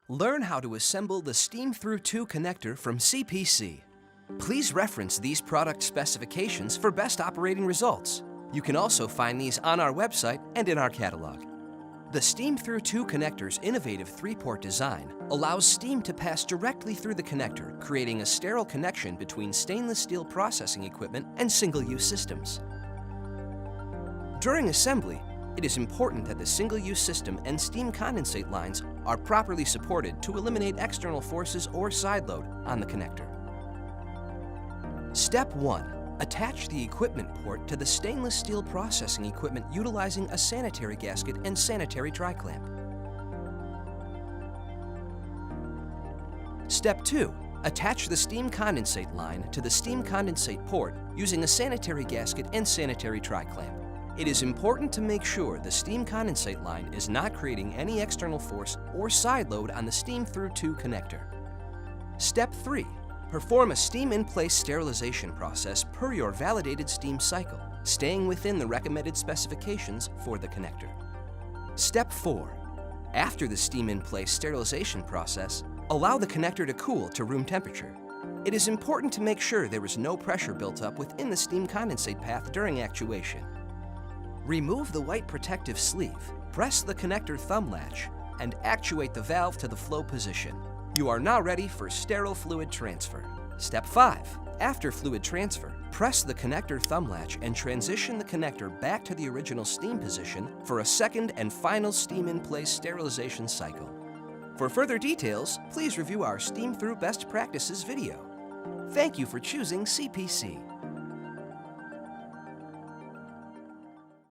Learn how to assemble the Steam Thru 2 connector from CPC. Please reference these product specifications for best operating results. You can also find these on our website and in our catalog. The Steam Thru 2 connector's innovative 3-port design allows steam to pass directly through the connector, creating a sterile connection between stainless steel processing equipment and single-use systems. During assembly, it is important that the single-use system and steam condensate lines are properly supported to eliminate external forces or side load on the connector. Step 1. Attach the equipment port to the stainless steel processing equipment utilizing a sanitary gasket and sanitary tri-clamp. Step 2. Attach the steam condensate line to the steam condensate port using a sanitary gasket and sanitary tri-clamp. It is important to make sure the steam condensate line is not creating any external force or side load on the Steam Thru 2 connector. Step 3. Perform a steam in-place sterilization process per your validated steam cycle, staying within the recommended specifications for the connector. Step 4. After the steam in-place sterilization process, allow the connector to cool to room temperature. It is important to make sure there is no pressure built up within the steam condensate path during actuation. Remove the white protective sleeve, press the connector thumb latch, and actuate the valve to the flow position. You are now ready for sterile fluid transfer. Step 5. After fluid transfer, press the connector thumb latch and transition the connector back to the original steam position for a second and final steam in-place sterilization cycle. For further details, please review our Steam Thru Best Practices video. Thank you for choosing CPC.